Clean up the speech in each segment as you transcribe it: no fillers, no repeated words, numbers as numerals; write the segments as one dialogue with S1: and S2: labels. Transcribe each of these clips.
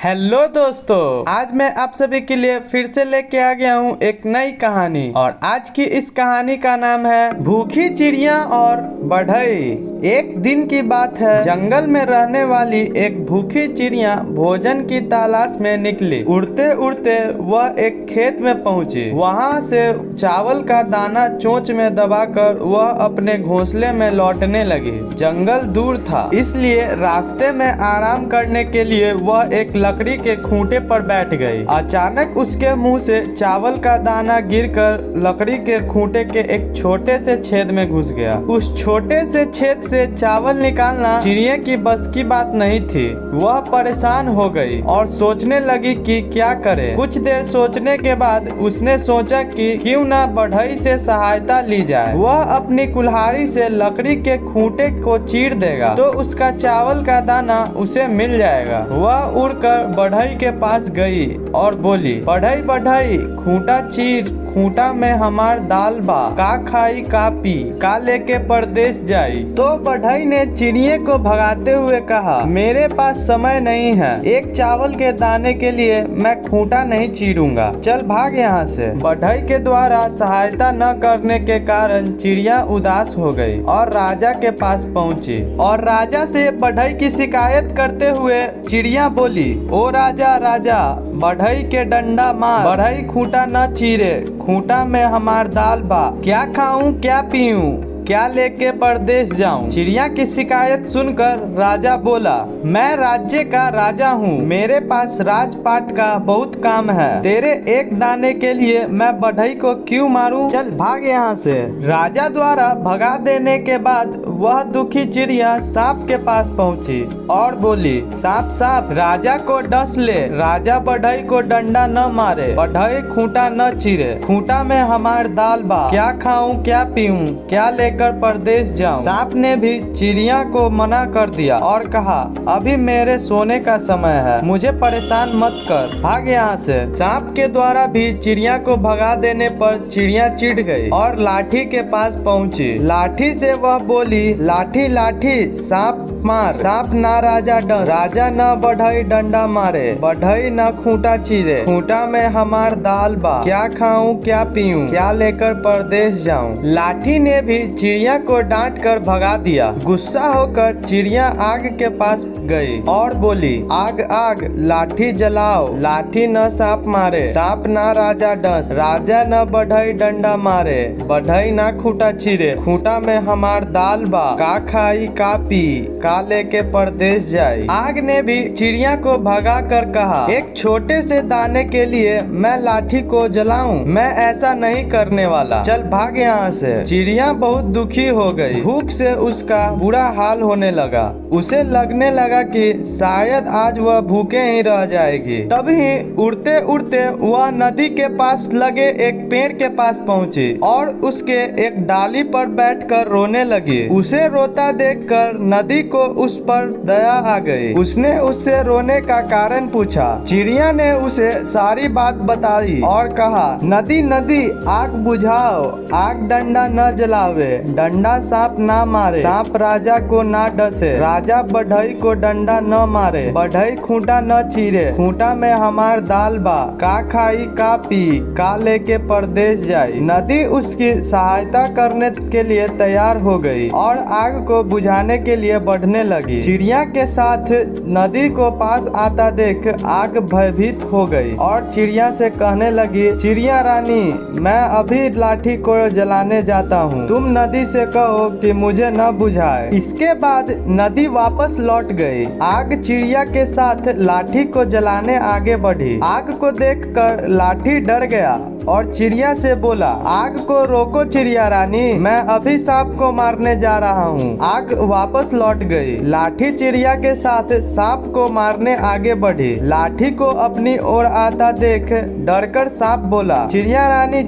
S1: Hello दोस्तों, आज मैं आप सभी के लिए फिर से लेके आ गया हूँ एक नई कहानी। और आज की इस कहानी का नाम है भूखी चिड़िया और बढ़ई। एक दिन की बात है, जंगल में रहने वाली एक भूखी चिड़िया भोजन की तलाश में निकली। उड़ते उड़ते वह एक खेत में पहुंची। वहां से चावल का दाना चोंच में दबाकर वह अपने घोंसले में लौटने लगी। जंगल दूर था, इसलिए रास्ते में आराम करने के लिए वह एक लकड़ी के खूंटे पर बैठ गई। अचानक उसके मुंह से चावल का दाना गिरकर लकड़ी के खूंटे के एक छोटे से छेद में घुस गया। उस छोटे से छेद से चावल निकालना चिड़िया की बस की बात नहीं थी। वह परेशान हो गई और सोचने लगी कि क्या करे। कुछ देर सोचने के बाद उसने सोचा कि क्यों न बढ़ई से सहायता ली जाए। वह अपनी कुल्हाड़ी से लकड़ी के खूंटे को चीर देगा तो उसका चावल का दाना उसे मिल जाएगा। वह उड़कर बढ़ई के पास गई और बोली, बढ़ई बढ़ई खूंटा चीर, खूंटा में हमार दाल बा, का खाई का पी, का लेके परदेश जाई। तो बढ़ई ने चिड़िया को भगाते हुए कहा, मेरे पास समय नहीं है, एक चावल के दाने के लिए मैं खूंटा नहीं चीरूंगा, चल भाग यहाँ से। बढ़ई के द्वारा सहायता न करने के कारण चिड़िया उदास हो गई और राजा के पास पहुँची। और राजा से बढ़ई की शिकायत करते हुए चिड़िया बोली, ओ राजा राजा, बढ़ई के डंडा मार, बढ़ई खूंटा न चीरे, खूंटा में हमार दाल बा, क्या खाऊं क्या पीऊं, क्या लेके परदेश जाऊं। चिड़िया की शिकायत सुनकर राजा बोला, मैं राज्य का राजा हूँ, मेरे पास राजपाट का बहुत काम है, तेरे एक दाने के लिए मैं बढ़ई को क्यों मारूं, चल भाग यहाँ से। राजा द्वारा भगा देने के बाद वह दुखी चिड़िया सांप के पास पहुँची और बोली, सांप सांप राजा को डस ले, राजा बढ़ई को डंडा न मारे, बढ़ई खूंटा न चीरे, खूंटा में हमार दाल बा, क्या खाऊं क्या पीऊं, क्या लेकर परदेश जाऊं। सांप ने भी चिड़िया को मना कर दिया और कहा, अभी मेरे सोने का समय है, मुझे परेशान मत कर, भाग यहाँ से। सांप के द्वारा भी चिड़िया को भगा देने पर चिड़िया चिढ़ गई और लाठी के पास पहुँची। लाठी से वह बोली, लाठी लाठी सांप मार, सांप ना राजा डस, राजा न बढ़ई डंडा मारे, बढ़ई न खूंटा चीरे, खूंटा में हमार दाल बा, क्या खाऊं क्या पीऊं, क्या लेकर परदेश जाऊं। लाठी ने भी चिड़िया को डांट कर भगा दिया। गुस्सा होकर चिड़िया आग के पास गई और बोली, आग आग लाठी जलाओ, लाठी न सांप मारे, सांप ना राजा डस, राजा न बढ़ई डंडा मारे, बढ़ई ना खूंटा चीरे, खूंटा में हमार दाल बा, का खाई का पी, का लेके परदेश जाई। आग ने भी चिड़िया को भगा कर कहा, एक छोटे से दाने के लिए मैं लाठी को जलाऊं, मैं ऐसा नहीं करने वाला, चल भाग यहाँ से। चिड़िया बहुत दुखी हो गई। भूख से उसका बुरा हाल होने लगा। उसे लगने लगा कि शायद आज वह भूखे ही रह जाएगी। तभी उड़ते उड़ते वह नदी के पास लगे एक पेड़ के पास पहुंची और उसके एक डाली पर बैठकर रोने लगी। उसे रोता देखकर नदी को उस पर दया आ गई। उसने उससे रोने का कारण पूछा। चिड़िया ने उसे सारी बात बताई और कहा, नदी नदी आग बुझाओ, आग डंडा न जलावे, डंडा सांप ना मारे, सांप राजा को ना डसे, राजा बढ़ई को डंडा न मारे, बढ़ई खूंटा न चीरे, खूंटा में हमार दाल बा, का खाई का पी, का लेके परदेश जाई। नदी उसकी सहायता करने के लिए तैयार हो गई और आग को बुझाने के लिए बढ़ने लगी। चिड़िया के साथ नदी को पास आता देख आग भयभीत हो गई और चिड़िया से कहने लगी, चिड़िया रानी, मैं अभी लाठी को जलाने जाता हूँ, तुम नदी से कहो कि मुझे न बुझाए। इसके बाद नदी वापस लौट गई। आग चिड़िया के साथ लाठी को जलाने आगे बढ़ी। आग को देखकर लाठी डर गया और चिड़िया से बोला, आग को रोको चिड़िया रानी, मैं अभी सांप को मारने जा रहा हूँ। आग वापस लौट गई। लाठी चिड़िया के साथ सांप को मारने आगे बढ़ी। लाठी को अपनी ओर आता देख डरकर सांप बोला, चिड़िया रानी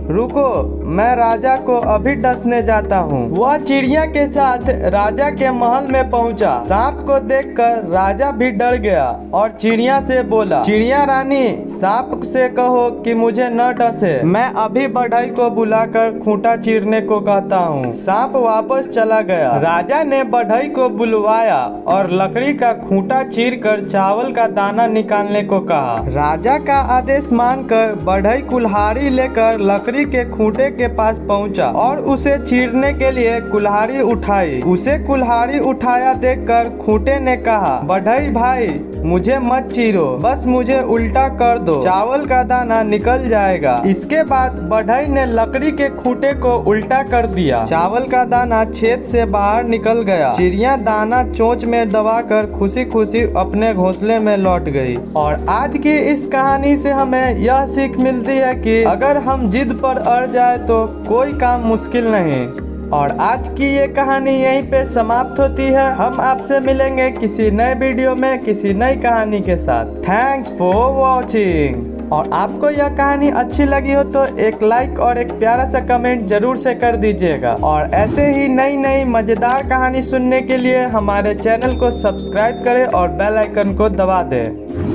S1: रुको, मैं राजा को अभी डसने जाता हूँ। वह चिड़िया के साथ राजा के महल में पहुँचा। सांप को देखकर राजा भी डर गया और चिड़िया से बोला, चिड़िया रानी, सांप से कहो कि मुझे मुझे न डसे। मैं अभी बढ़ई को बुलाकर खूंटा चीरने को कहता हूँ। सांप वापस चला गया। राजा ने बढ़ई को बुलवाया और लकड़ी का खूंटा चीरकर चावल का दाना निकालने को कहा। राजा का आदेश मानकर बढ़ई कुल्हाड़ी लेकर लकड़ी के खूंटे के पास पहुंचा और उसे चीरने के लिए कुल्हाड़ी उठाई। उसे कुल्हाड़ी उठाया देखकर खूंटे ने कहा, बढ़ई भाई मुझे मत चीरो, बस मुझे उल्टा कर दो, चावल का दाना निकल जाएगा। इसके बाद बढ़ई ने लकड़ी के खूंटे को उल्टा कर दिया। चावल का दाना छेद से बाहर निकल गया। चिड़िया दाना चोंच में दबाकर खुशी खुशी अपने घोंसले में लौट गई। और आज की इस कहानी से हमें यह सीख मिलती है कि अगर हम जिद पर अड़ जाए तो कोई काम मुश्किल नहीं। और आज की ये कहानी यहीं पे समाप्त होती है। हम आपसे मिलेंगे किसी नए वीडियो में किसी नई कहानी के साथ। Thanks for watching. और आपको यह कहानी अच्छी लगी हो तो एक लाइक और एक प्यारा सा कमेंट जरूर से कर दीजिएगा। और ऐसे ही नई नई मजेदार कहानी सुनने के लिए हमारे चैनल को सब्सक्राइब करें और बेल आइकन को दबा दें।